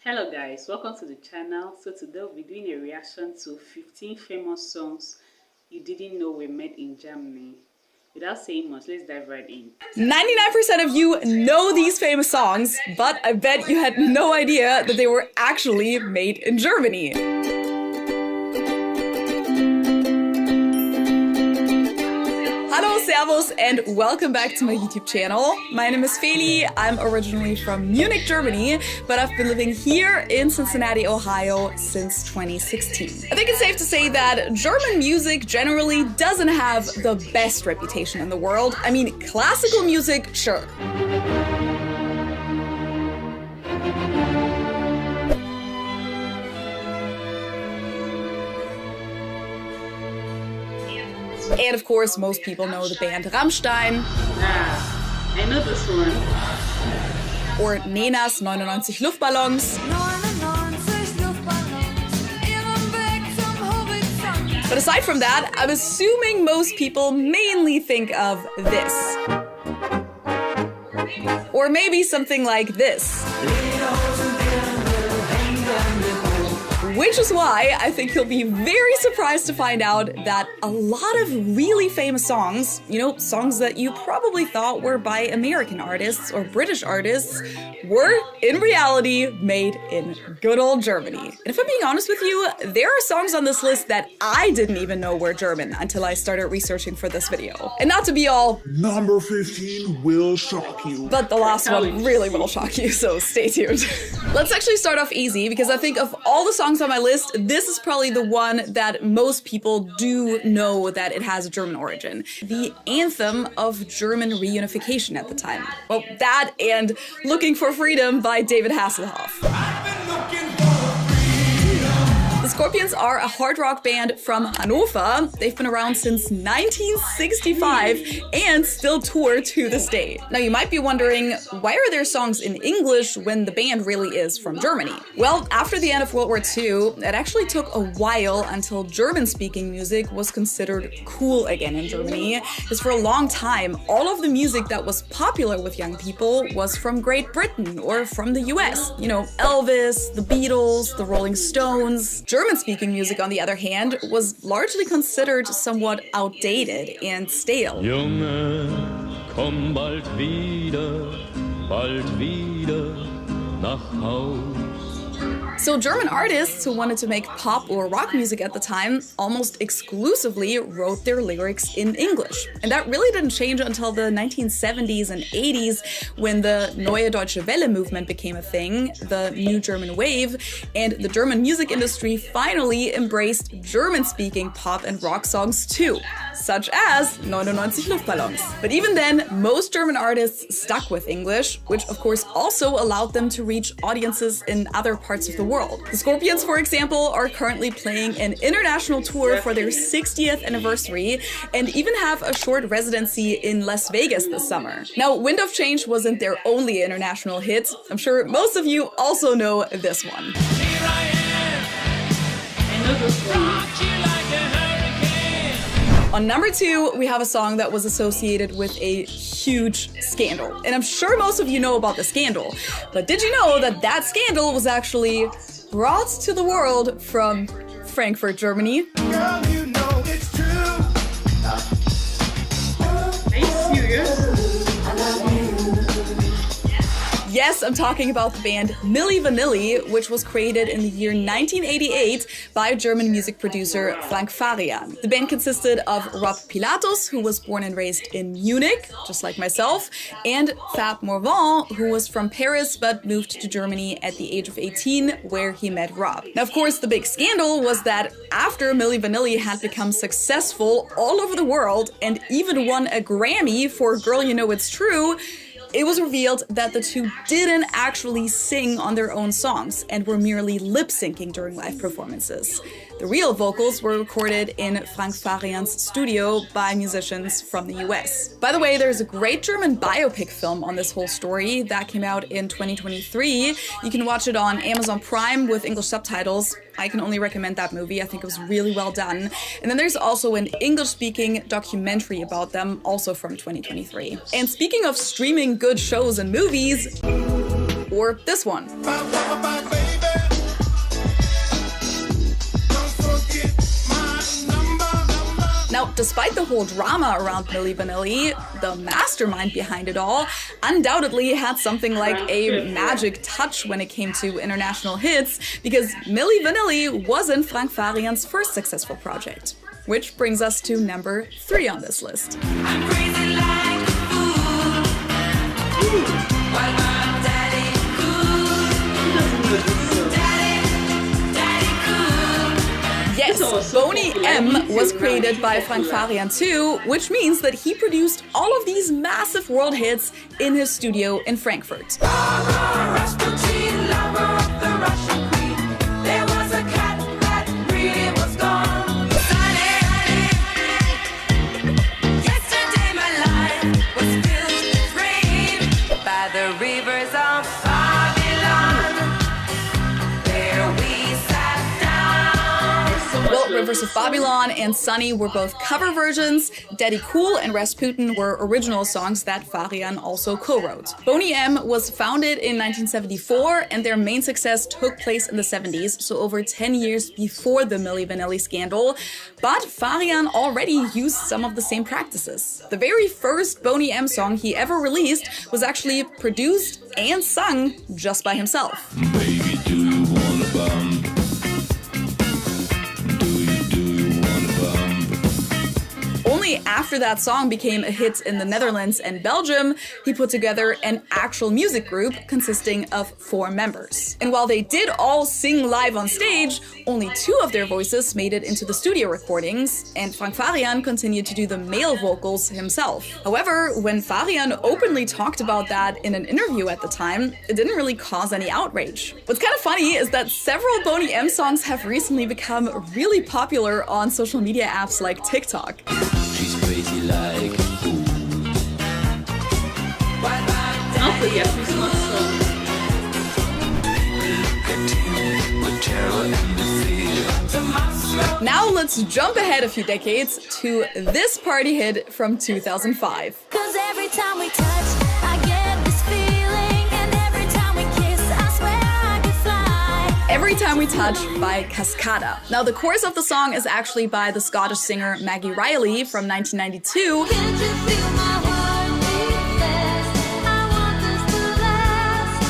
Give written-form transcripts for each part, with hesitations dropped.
Hello guys, welcome to the channel. So today we'll be doing a reaction to 15 famous songs you didn't know were made in Germany. Without saying much, let's dive right in. 99% of you know these famous songs, but I bet you had no idea that they were actually made in Germany. Hallo, servus, and welcome back to my YouTube channel. My name is Feli. I'm originally from Munich, Germany, but I've been living here in Cincinnati, Ohio since 2016. I think it's safe to say that German music generally doesn't have the best reputation in the world. I mean, classical music, sure. And of course, most people know the band Rammstein. I know this one. Or Nena's 99 Luftballons. But aside from that, I'm assuming most people mainly think of this. Or maybe something like this. Which is why I think you'll be very surprised to find out that a lot of really famous songs, songs that you probably thought were by American artists or British artists, were in reality made in good old Germany. And if I'm being honest with you, there are songs on this list that I didn't even know were German until I started researching for this video. And not to be all, number 15 will shock you. But the last one really will shock you, so stay tuned. Let's actually start off easy, because I think of all the songs on my list, this is probably the one that most people do know that it has a German origin. The anthem of German reunification at the time. Well, that and Looking for Freedom by David Hasselhoff. The Scorpions are a hard rock band from Hanover. They've been around since 1965 and still tour to this day. Now you might be wondering, why are there songs in English when the band really is from Germany? Well, after the end of World War II, it actually took a while until German-speaking music was considered cool again in Germany. Because for a long time, all of the music that was popular with young people was from Great Britain or from the US. Elvis, the Beatles, the Rolling Stones. German-speaking music, on the other hand, was largely considered somewhat outdated and stale. Junge, komm bald wieder nach Haus. So German artists who wanted to make pop or rock music at the time almost exclusively wrote their lyrics in English. And that really didn't change until the 1970s and 80s, when the Neue Deutsche Welle movement became a thing, the new German wave, and the German music industry finally embraced German-speaking pop and rock songs too, such as 99 Luftballons. But even then, most German artists stuck with English, which of course also allowed them to reach audiences in other parts of the world. The Scorpions, for example, are currently playing an international tour for their 60th anniversary and even have a short residency in Las Vegas this summer. Now, Wind of Change wasn't their only international hit. I'm sure most of you also know this one. On number 2, we have a song that was associated with a huge scandal. And I'm sure most of you know about the scandal. But did you know that that scandal was actually brought to the world from Frankfurt, Germany? Girl, you know it's true. Are you serious? Yes, I'm talking about the band Milli Vanilli, which was created in the year 1988 by German music producer Frank Farian. The band consisted of Rob Pilatus, who was born and raised in Munich, just like myself, and Fab Morvan, who was from Paris but moved to Germany at the age of 18, where he met Rob. Now, of course, the big scandal was that after Milli Vanilli had become successful all over the world and even won a Grammy for Girl You Know It's True, it was revealed that the two didn't actually sing on their own songs and were merely lip-syncing during live performances. The real vocals were recorded in Frank Farian's studio by musicians from the US. By the way, there's a great German biopic film on this whole story that came out in 2023. You can watch it on Amazon Prime with English subtitles. I can only recommend that movie. I think it was really well done. And then there's also an English-speaking documentary about them, also from 2023. And speaking of streaming good shows and movies, or this one. despite the whole drama around Milli Vanilli, the mastermind behind it all undoubtedly had something like a magic touch when it came to international hits, because Milli Vanilli wasn't Frank Farian's first successful project. Which brings us to number 3 on this list. I'm crazy like a fool. While my daddy cool. Daddy cool. Yes, Boney M was created by Frank Farian too, which means that he produced all of these massive world hits in his studio in Frankfurt. Rasputin, lover of the Russian queen. There was a cat that really was gone. Yesterday my life was filled with rain by the rivers of Babylon. There we sat down. Well, Rivers of Babylon and Sunny were both cover versions. Daddy Cool and Rasputin were original songs that Farian also co-wrote. Boney M was founded in 1974, and their main success took place in the 70s, so over 10 years before the Milli Vanilli scandal. But Farian already used some of the same practices. The very first Boney M song he ever released was actually produced and sung just by himself. Baby, do you wanna bump? Only after that song became a hit in the Netherlands and Belgium, he put together an actual music group consisting of 4 members. And while they did all sing live on stage, only 2 of their voices made it into the studio recordings, and Frank Farian continued to do the male vocals himself. However, when Farian openly talked about that in an interview at the time, it didn't really cause any outrage. What's kind of funny is that several Boney M songs have recently become really popular on social media apps like TikTok. She's crazy like a fool. Also, yeah, Christmas song. Now let's jump ahead a few decades to this party hit from 2005. 'Cause every time we touch, I get this feeling, and every time we kiss, I swear I could fly. Every Time We Touch by Cascada. Now the chorus of the song is actually by the Scottish singer Maggie Riley from 1992. Can't you feel my heart beat fast? I want this to last.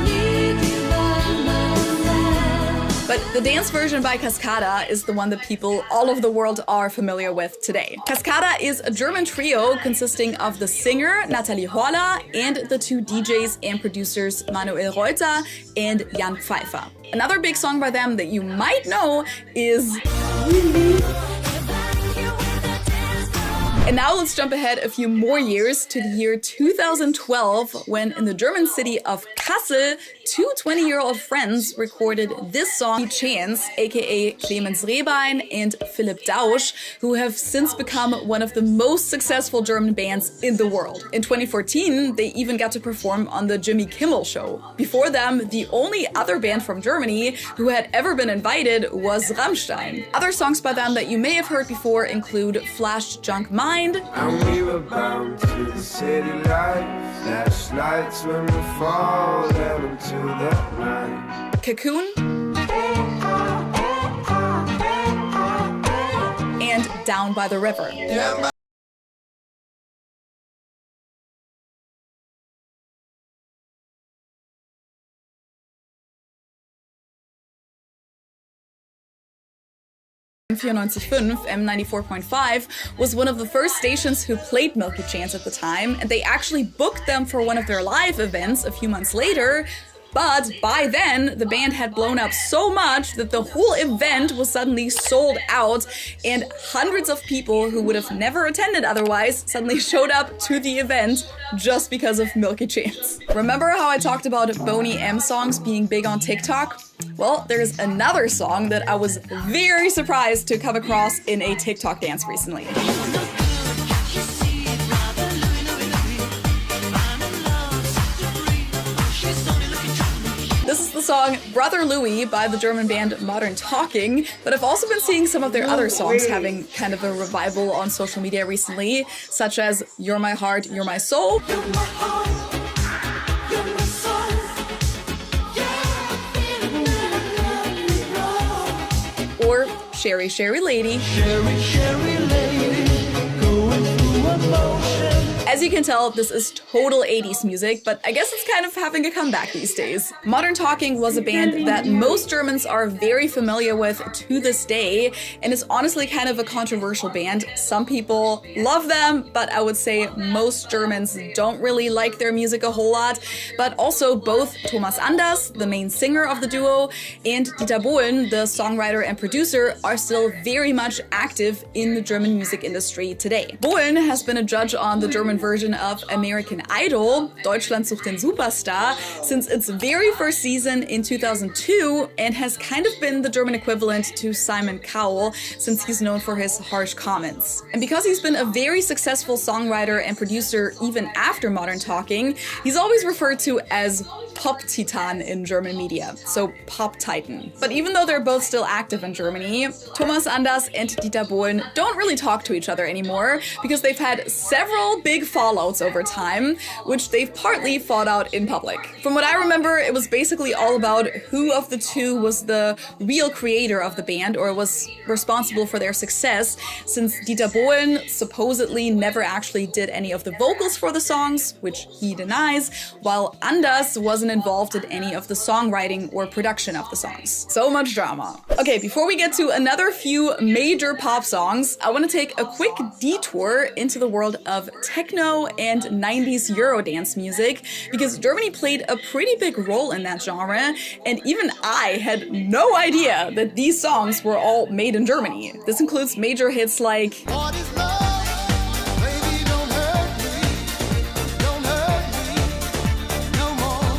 Need you by my side. But the dance version by Cascada is the one that people all over the world are familiar with today. Cascada is a German trio consisting of the singer Nathalie Horler and the 2 DJs and producers Manuel Reuter and Jan Pfeiffer. Another big song by them that you might know is... And now let's jump ahead a few more years to the year 2012, when in the German city of Kassel, 2 20-year-old friends recorded this song, Milky Chance, aka Clemens Rehbein and Philipp Dausch, who have since become one of the most successful German bands in the world. In 2014, they even got to perform on the Jimmy Kimmel Show. Before them, the only other band from Germany who had ever been invited was Rammstein. Other songs by them that you may have heard before include Flash Junk Mind, And we were bound to the city lights, flashlights when we fall down into the night. Cocoon, and Down by the River. M94.5 M94.5 was one of the first stations who played Milky Chance at the time, and they actually booked them for one of their live events a few months later. But by then, the band had blown up so much that the whole event was suddenly sold out, and hundreds of people who would have never attended otherwise suddenly showed up to the event just because of Milky Chance. Remember how I talked about Boney M songs being big on TikTok? Well, there's another song that I was very surprised to come across in a TikTok dance recently. This is the song Brother Louie by the German band Modern Talking, but I've also been seeing some of their other songs having kind of a revival on social media recently, such as You're My Heart, You're My Soul, or Sherry, Sherry Lady. Sherry, Sherry lady, As you can tell, this is total 80s music, but I guess it's kind of having a comeback these days. Modern Talking was a band that most Germans are very familiar with to this day, and it's honestly kind of a controversial band. Some people love them, but I would say most Germans don't really like their music a whole lot. But also both Thomas Anders, the main singer of the duo, and Dieter Bohlen, the songwriter and producer, are still very much active in the German music industry today. Bohlen has been a judge on the German version of American Idol, Deutschland sucht den Superstar, since its very first season in 2002, and has kind of been the German equivalent to Simon Cowell, since he's known for his harsh comments. And because he's been a very successful songwriter and producer even after Modern Talking, he's always referred to as Pop-Titan in German media, so Pop Titan. But even though they're both still active in Germany, Thomas Anders and Dieter Bohlen don't really talk to each other anymore because they've had several big fallouts over time, which they've partly fought out in public. From what I remember, it was basically all about who of the two was the real creator of the band or was responsible for their success, since Dieter Bohlen supposedly never actually did any of the vocals for the songs, which he denies, while Anders wasn't involved in any of the songwriting or production of the songs. So much drama. Okay, before we get to another few major pop songs, I want to take a quick detour into the world of techno and 90s Eurodance music, because Germany played a pretty big role in that genre, and even I had no idea that these songs were all made in Germany. This includes major hits like What is love? Baby, don't hurt me. Don't hurt me no more.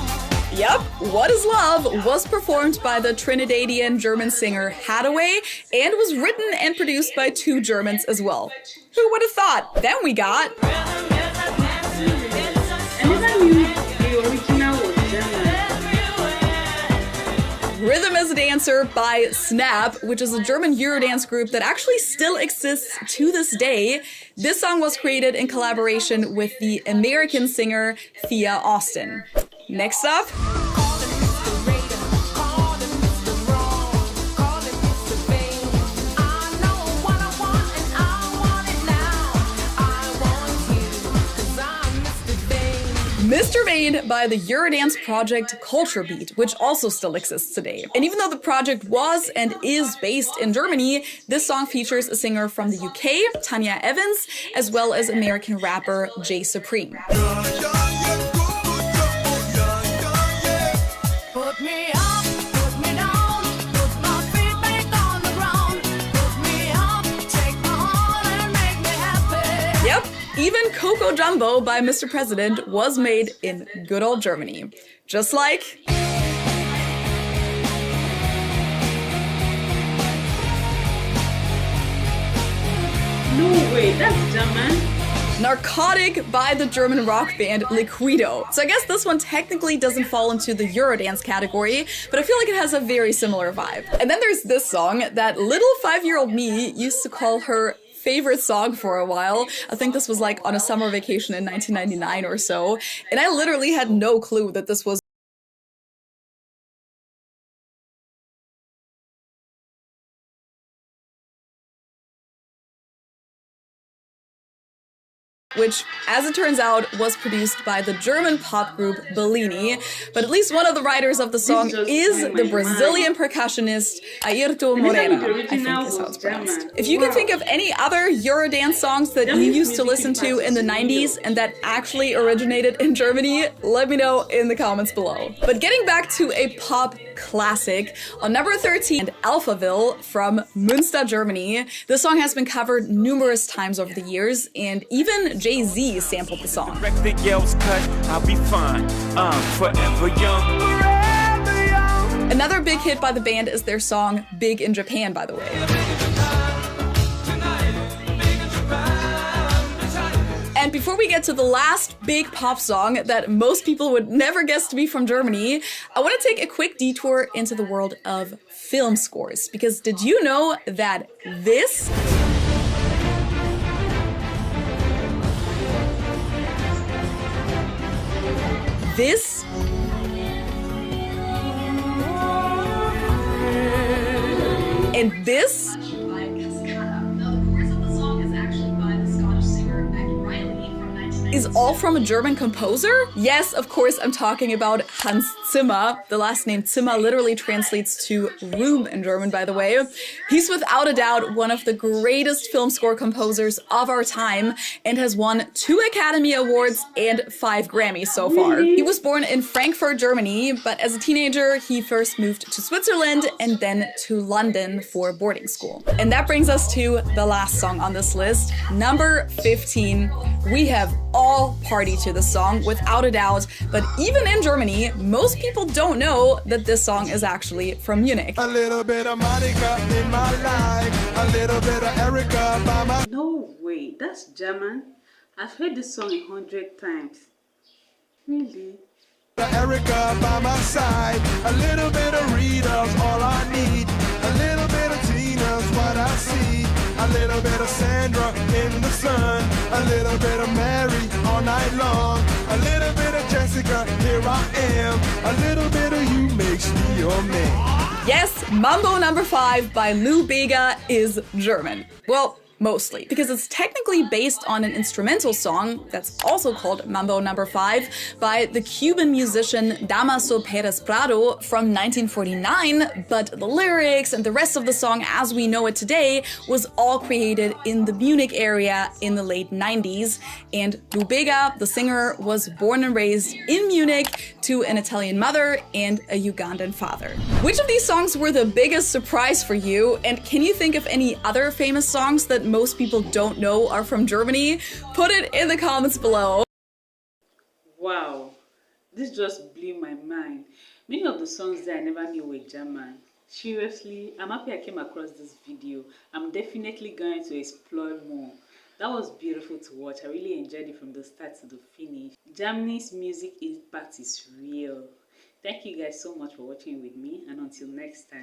Yep, What Is Love was performed by the Trinidadian German singer Hathaway and was written and produced by two Germans as well. Who would have thought? Then we got I never knew the original was German. Rhythm as a Dancer by Snap, which is a German Eurodance group that actually still exists to this day. This song was created in collaboration with the American singer Thea Austin. Next up, Mr. Vane by the Eurodance project Culture Beat, which also still exists today. And even though the project was and is based in Germany, this song features a singer from the UK, Tanya Evans, as well as American rapper Jay Supreme. Put me up, put me down, put my feet back on the ground. Put me up, take my heart and make me happy. Yep, even Coco Jumbo by Mr. President was made in good old Germany. Just like No way, that's German. Narcotic by the German rock band Liquido. So I guess this one technically doesn't fall into the Eurodance category, but I feel like it has a very similar vibe. And then there's this song that little 5-year-old me used to call her favorite song for a while. I think this was like on a summer vacation in 1999 or so, and I literally had no clue that this was which, as it turns out, was produced by the German pop group Bellini. But at least one of the writers of the song just is blew the my Brazilian percussionist Ayrton Moreira, the I original think is how it's was pronounced. German. If you can Wow. think of any other Eurodance songs that you Germany's used to music listen to in the is 90s and that actually originated in Germany, let me know in the comments below. But getting back to a pop classic, on number 13, Alphaville from Münster, Germany. This song has been covered numerous times over the years, and even Jay-Z sampled the song. Wreck the yells cut, I'll be fine. I'm forever young. Forever young. Another big hit by the band is their song Big in Japan, by the way. And before we get to the last big pop song that most people would never guess to be from Germany, I want to take a quick detour into the world of film scores. Because did you know that this and this by Cascada. Now, the chorus of the song is actually by the Scottish singer Becky Riley from 1990. is all from a German composer? Yes, of course, I'm talking about Hans Zimmer. The last name Zimmer literally translates to room in German, by the way. He's without a doubt one of the greatest film score composers of our time and has won 2 Academy Awards and 5 Grammys so far. He was born in Frankfurt, Germany, but as a teenager, he first moved to Switzerland and then to London for boarding school. And that brings us to the last song on this list, number 15. We have all partied to this song, without a doubt, but even in Germany, most people don't know that this song is actually from Munich. A little bit of Monica in my life, a little bit of Erica by my No way, that's German. I've heard this song 100 times. Really? Erica by my side, a little bit of Rita's all I need, a little bit of Tina's what I see, a little bit of Sandra in the sun, a little bit of Mary all night long, a little bit of Jessica, here I am, a little bit of you makes me your man. Yes, Mambo number 5 by Lou Bega is German. Well, mostly, because it's technically based on an instrumental song that's also called Mambo number 5 by the Cuban musician Damaso Pérez Prado from 1949, but the lyrics and the rest of the song as we know it today was all created in the Munich area in the late 90s, and Lou Bega, the singer, was born and raised in Munich to an Italian mother and a Ugandan father. Which of these songs were the biggest surprise for you, and can you think of any other famous songs that most people don't know are from Germany? Put it in the comments below. Wow, this just blew my mind. Many of the songs that I never knew were German. Seriously, I'm happy I came across this video. I'm definitely going to explore more. That was beautiful to watch. I really enjoyed it from the start to the finish. Germany's music impact is real. Thank you guys so much for watching with me, and until next time.